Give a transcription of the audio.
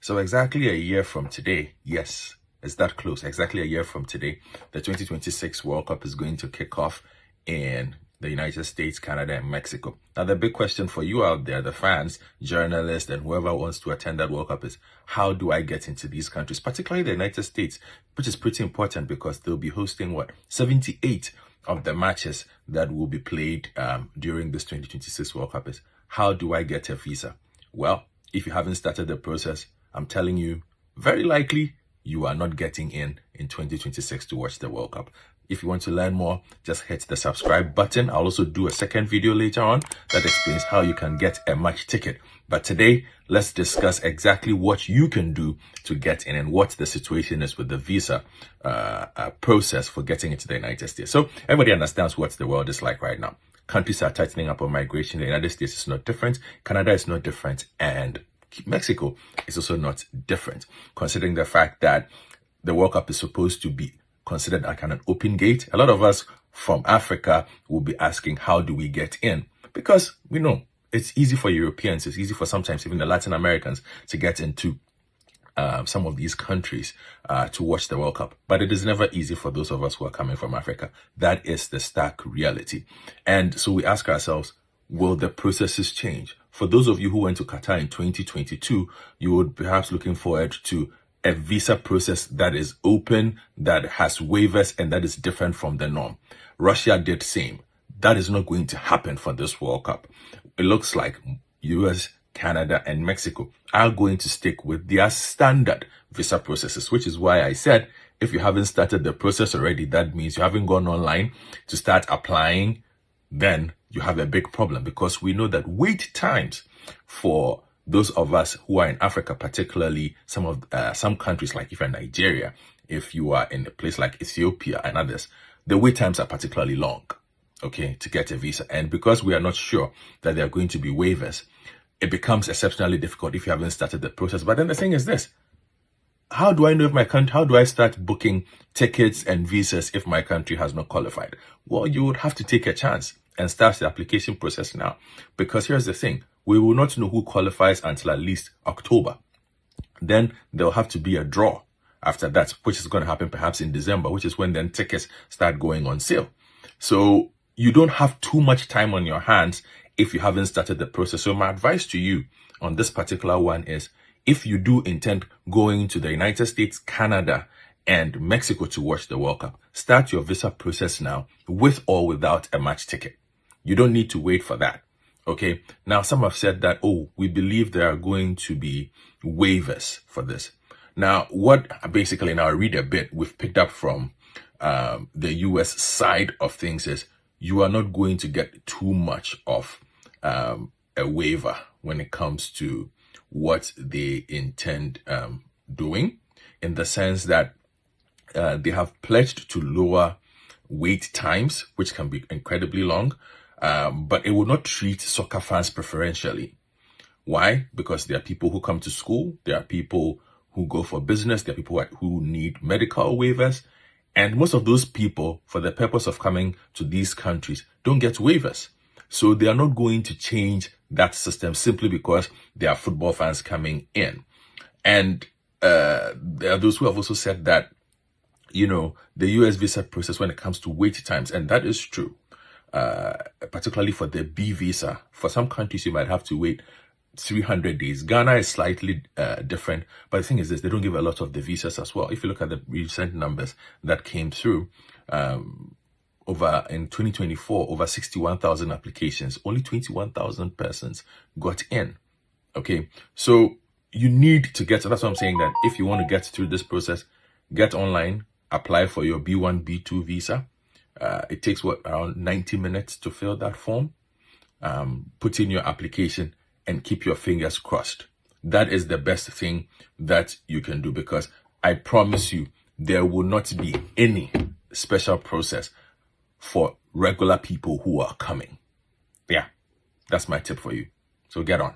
So exactly a year from today, yes, it's that close. Exactly a year from today, the 2026 World Cup is going to kick off in the United States, Canada, and Mexico. Now, the big question for you out there, the fans, journalists, and whoever wants to attend that World Cup is, how do I get into these countries, particularly the United States, which is pretty important because they'll be hosting, 78 of the matches that will be played during this 2026 World Cup is, how do I get a visa? Well, if you haven't started the process, I'm telling you, very likely you are not getting in 2026 to watch the World Cup. If you want to learn more, just hit the subscribe button. I'll also do a second video later on that explains how you can get a match ticket. But today, let's discuss exactly what you can do to get in and what the situation is with the visa process for getting into the United States. So everybody understands what the world is like right now. Countries are tightening up on migration. The United States is not different. Canada is not different. And Mexico is also not different, considering the fact that the World Cup is supposed to be considered like an open gate. A lot of us from Africa will be asking, how do we get in? Because we know it's easy for Europeans, it's easy for sometimes even the Latin Americans to get into some of these countries to watch the World Cup. But it is never easy for those of us who are coming from Africa. That is the stark reality. And so we ask ourselves, will the processes change? For those of you who went to Qatar in 2022, you would perhaps looking forward to a visa process that is open, that has waivers, and that is different from the norm. Russia did same. That is not going to happen for this World Cup. It looks like US, Canada, and Mexico are going to stick with their standard visa processes, which is why I said, if you haven't started the process already, that means you haven't gone online to start applying, then you have a big problem, because we know that wait times for those of us who are in Africa, particularly some countries like if you're in Nigeria, if you are in a place like Ethiopia and others, the wait times are particularly long, okay, to get a visa. And because we are not sure that there are going to be waivers, it becomes exceptionally difficult if you haven't started the process. But then the thing is this, how do I know if my country, how do I start booking tickets and visas if my country has not qualified? Well, you would have to take a chance and start the application process now. Because here's the thing, we will not know who qualifies until at least October. Then there'll have to be a draw after that, which is going to happen perhaps in December, which is when then tickets start going on sale. So you don't have too much time on your hands if you haven't started the process. So my advice to you on this particular one is, if you do intend going to the United States, Canada, and Mexico to watch the World Cup, start your visa process now, with or without a match ticket. You don't need to wait for that. Okay. Now, some have said that, oh, we believe there are going to be waivers for this. Now, what basically, now I read a bit, we've picked up from the US side of things is, you are not going to get too much of a waiver when it comes to what they intend doing, in the sense that they have pledged to lower wait times, which can be incredibly long. But it will not treat soccer fans preferentially. Why? Because there are people who come to school, there are people who go for business, there are people who need medical waivers, and most of those people, for the purpose of coming to these countries, don't get waivers. So they are not going to change that system simply because there are football fans coming in. And there are those who have also said that, you know, the US visa process when it comes to wait times, and that is true. Particularly for the B visa, for some countries you might have to wait 300 days. Ghana is slightly different, but the thing is this, they don't give a lot of the visas as well. If you look at the recent numbers that came through, over in 2024, over 61,000 applications, only 21,000 persons got in. Okay, so you need to get, so that's what I'm saying, that if you want to get through this process, get online, apply for your B1, B2 visa. It takes around 90 minutes to fill that form. Put in your application and keep your fingers crossed. That is the best thing that you can do, because I promise you, there will not be any special process for regular people who are coming. Yeah, that's my tip for you. So get on.